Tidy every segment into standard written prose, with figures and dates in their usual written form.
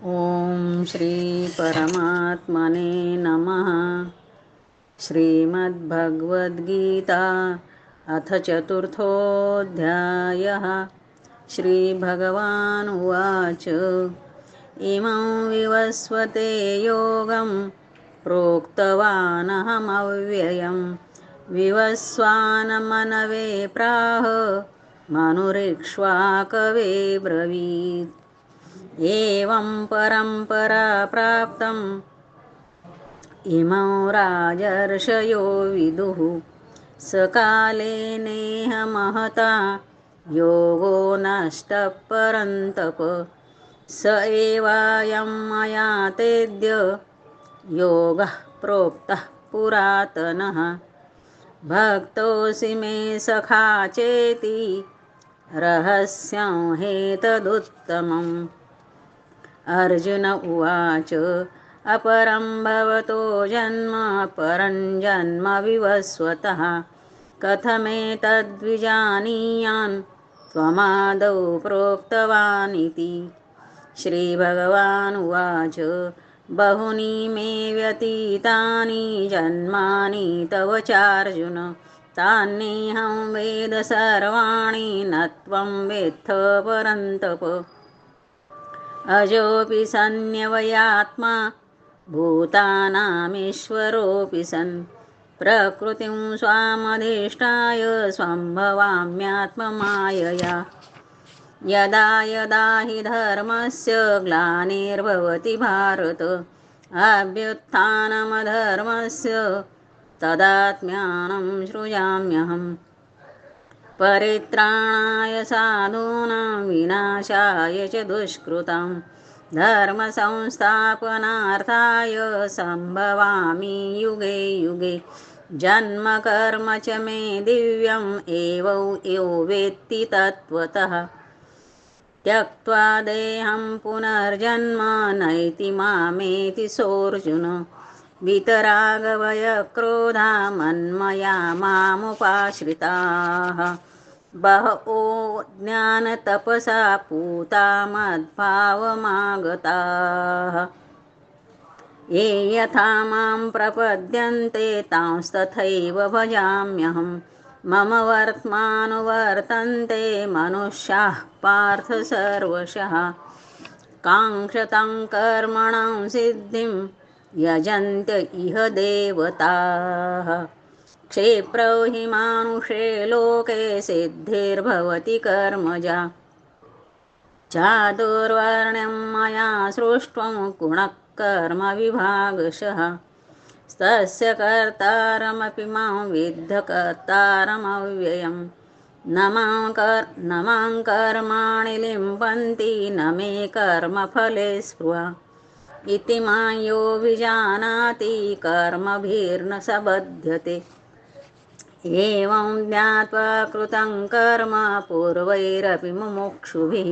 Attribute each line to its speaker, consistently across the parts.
Speaker 1: ॐ श्री परमात्मने नमः। श्रीमद्भगवद्गीता अथ चतुर्थोऽध्यायः। श्रीभगवानुवाच इमं विवस्वते योगं प्रोक्तवानहमव्ययं विवस्वान्मनवे प्राह मनुरीक्ष्वाकवे ब्रवीत्। एवं परम्परा प्राप्तम् इमौ राजर्षयो विदुः सकाले नेह महता योगो नष्टः परन्तप स एवायं मया तेद्य योगः प्रोक्तः पुरातनः भक्तोऽसि मे सखा चेति रहस्यं ह्येतदुत्तमम्। अर्जुन उवाच अपरं भवतो जन्म परं जन्म विवस्वतः कथमेतद्विजानीयान् त्वमादौ प्रोक्तवानिति। श्रीभगवानुवाच बहूनि मे व्यतीतानि जन्मानि तव चार्जुन तान्यहं वेद सर्वाणि न त्वं वेत्थ परन्तप अजोऽपि सन्न्यवयात्मा भूतानामीश्वरोऽपि सन् प्रकृतिं स्वामधिष्ठाय सम्भवाम्यात्ममायया यदा यदा हि धर्मस्य ग्लानिर्भवति भारत अभ्युत्थानमधर्मस्य तदात्म्यानं सृजाम्यहम् परित्राणाय साधूनां विनाशाय च दुष्कृतां धर्मसंस्थापनार्थाय सम्भवामि युगे युगे जन्म कर्म च मे दिव्यम् एवं यो वेत्ति तत्त्वतः त्यक्त्वा देहं पुनर्जन्म नैति मामेति सोऽर्जुन वीतरागभयक्रोधा मन्मया मामुपाश्रिताः बहवो ज्ञानतपसा पूता मद्भावमागताः ये यथा मां प्रपद्यन्ते तांस्तथैव भजाम्यहम् मम वर्त्मानुवर्तन्ते मनुष्याः पार्थ सर्वशः काङ्क्षतां कर्मणां सिद्धिं यजन्त इह देवताः क्षिप्रौ हि मानुषे लोके सिद्धिर्भवति कर्मजा चातुर्वर्ण्यं मया सृष्टं गुणः कर्मविभागशः तस्य कर्तारमपि मां विद्ध कर्तारमव्ययम् न मां कर्माणि लिम्पन्ति न मे कर्मफले स्पृहा इति मां यो विजानाति कर्मभिर्न स बध्यते एवं ज्ञात्वा कृतं कर्म पूर्वैरपि मुमुक्षुभिः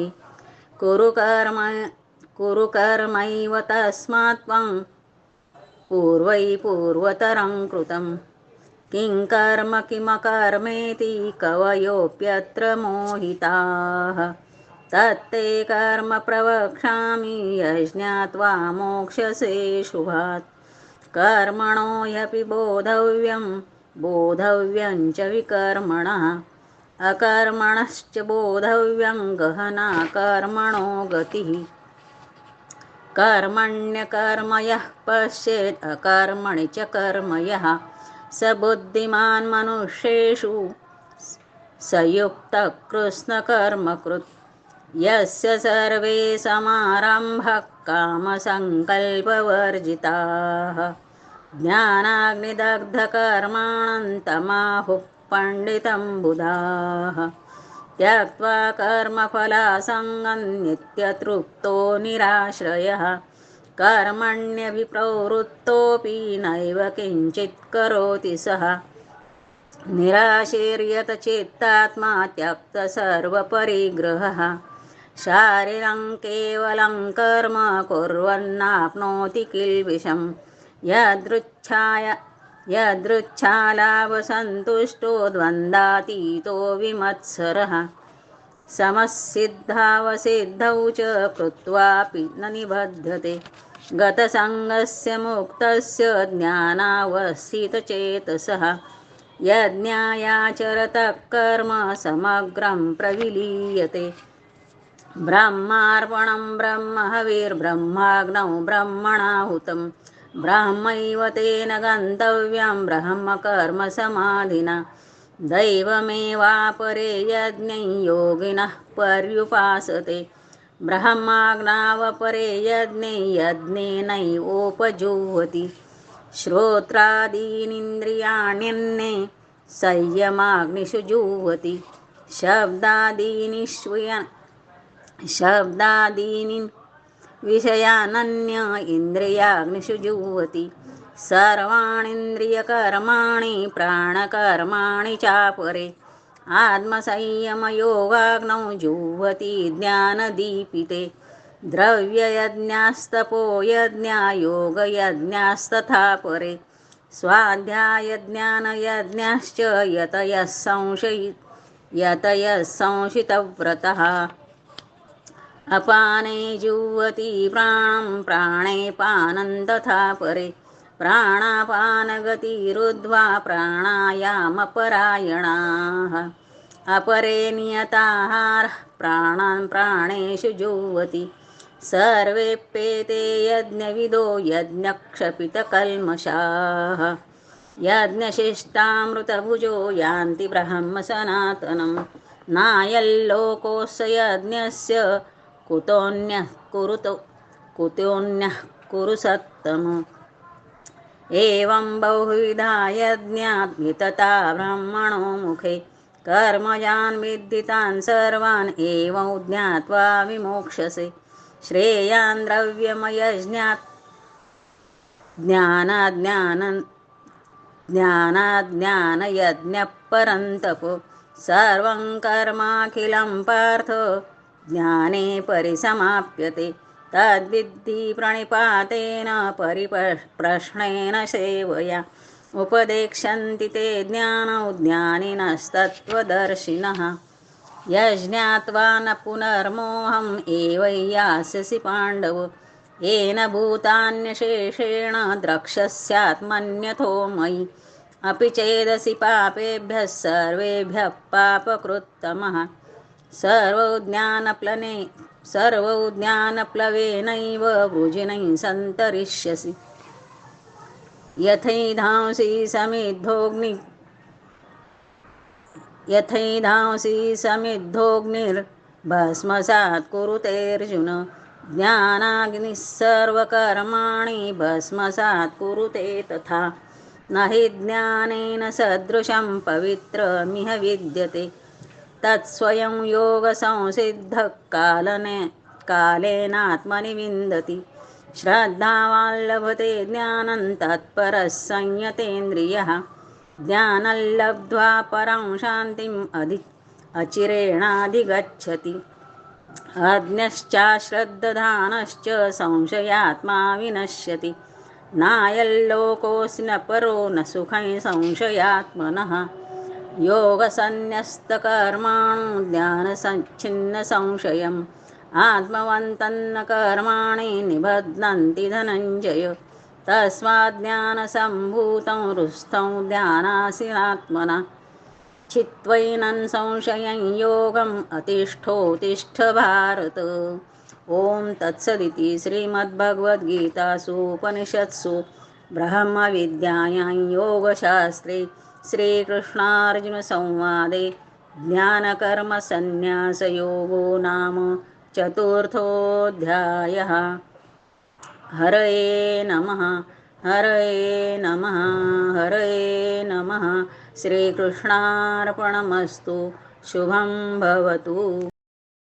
Speaker 1: कुरु कर्मैव तस्मात् त्वं पूर्वतरं कृतं किं कर्म किमकर्मेति कवयोऽप्यत्र मोहिताः तत्ते कर्म प्रवक्ष्यामि यज्ञात्वा मोक्ष्यसे शुभात् कर्मणो ह्यपि बोधव्यं च विकर्मणः अकर्मणश्च बोधव्यं गहना कर्मणो गतिः कर्मण्यकर्म यः पश्येत् अकर्मणि च कर्म यः स बुद्धिमान् मनुष्येषु स युक्तः कृत्स्नकर्मकृत् यस्य सर्वे समारम्भः कामसङ्कल्पवर्जिताः ज्ञानाग्निदग्धकर्माणं तमाहुः पण्डितं बुधाः त्यक्त्वा कर्मफलासङ्गं नित्यतृप्तो निराश्रयः कर्मण्यभिप्रवृत्तोऽपि नैव किञ्चित् करोति सः निराशीर्यतचित्तात्मा त्यक्तसर्वपरिग्रहः शारीरं केवलं कर्म कुर्वन्नाप्नोति किल्बिषम् यदृच्छालाभसन्तुष्टो द्वन्द्वातीतो विमत्सरः समसिद्धावसिद्धौ च कृत्वापि न निबध्यते गतसङ्गस्य मुक्तस्य ज्ञानावस्थितचेतसः यज्ञायाचरतः कर्म समग्रं प्रविलीयते ब्रह्मार्पणं ब्रह्महविर्ब्रह्माग्नौ ब्रह्मणाहुतं ब्रह्मैव तेन गन्तव्यं ब्रह्मकर्मसमाधिना दैवमेवापरे यज्ञै योगिनः पर्युपासते ब्रह्माग्नावपरे यज्ञे यज्ञेनैवोपजुह्वति श्रोत्रादीनीन्द्रियाण्यन्ये संयमाग्निषु जुह्वति शब्दादीनि विषयानन्य इन्द्रियाग्निषु जुह्वति सर्वाणीन्द्रियकर्माणि प्राणकर्माणि चापरे आत्मसंयमयोगाग्नौ जुह्वति ज्ञानदीपिते द्रव्ययज्ञास्तपो यज्ञा योगयज्ञास्तथा परे स्वाध्यायज्ञानयज्ञाश्च यतयः संशितव्रतः अपाने जुह्वति प्राणं प्राणे पानं तथा परे प्राणापानगतिरुद्ध्वा प्राणायामपरायणाः अपरे नियताहारः प्राणान् प्राणेषु जुह्वति सर्वेऽप्येते यज्ञविदो यज्ञक्षपितकल्मषाः यज्ञशिष्टामृतभुजो यान्ति ब्रह्मसनातनं नायल्लोकोऽस्य यज्ञस्य कुतोऽन्यः कुरु सत्तम एवं बहुविधा यज्ञात् वितता ब्रह्मणो मुखे कर्मजान् विद्धितान् सर्वान् एवं ज्ञात्वा विमोक्षसे श्रेयान् द्रव्यमयज्ञात् ज्ञानाज्ञानयज्ञः परन्तप सर्वं कर्माखिलं पार्थ ज्ञाने परिसमाप्यते तद्विद्धि प्रणिपातेन परिप्रश्नेन सेवया उपदेक्षन्ति ते ज्ञानौ ज्ञानिनस्तत्त्वदर्शिनः यज्ञात्वा न पुनर्मोहम् एवैयास्यसि पाण्डव येन भूतान्यशेषेण द्रक्ष्यस्यात्मन्यथो मयि अपि चेदसि पापेभ्यः सर्वेभ्यः पापकृत्तमः सर्वज्ञानप्लवेनैव वृजिनैः सन्तरिष्यसि यथैधांसि समिद्धोऽग्निर्भस्मसात् कुरुतेऽर्जुन ज्ञानाग्निः सर्वकर्माणि भस्मसात् कुरुते तथा न हि ज्ञानेन सदृशं पवित्रमिह विद्यते तत्स्वयं योगसंसिद्धः कालेनात्मनि विन्दति श्रद्धावान् लभते ज्ञानं तत्परः संयतेन्द्रियः ज्ञानं लब्ध्वा परां शान्तिम् अचिरेणाधिगच्छति अज्ञश्चाश्रद्धधानश्च संशयात्मा विनश्यति नायल्लोकोऽस्ति न परो न सुखं संशयात्मनः योगसन्न्यस्तकर्माणो ज्ञानसञ्छिन्नसंशयम् आत्मवन्तन्न कर्माणि निबध्नन्ति धनञ्जय तस्माज्ज्ञानसम्भूतं हृस्थं ध्यानासीनात्मना चित्वैनं संशयं योगम् अतिष्ठोत्तिष्ठ भारत। ओम तत्सदिति श्रीमद्भगवद्गीतासु उपनिषत्सु ब्रह्मविद्यायां योगशास्त्रे श्रीकृष्णार्जुनसंवादे ज्ञानकर्मसन्न्यासयोगो नाम चतुर्थोऽध्यायः। हरये नमः हरये नमः हरये नमः। श्रीकृष्णार्पणमस्तु। शुभं भवतु।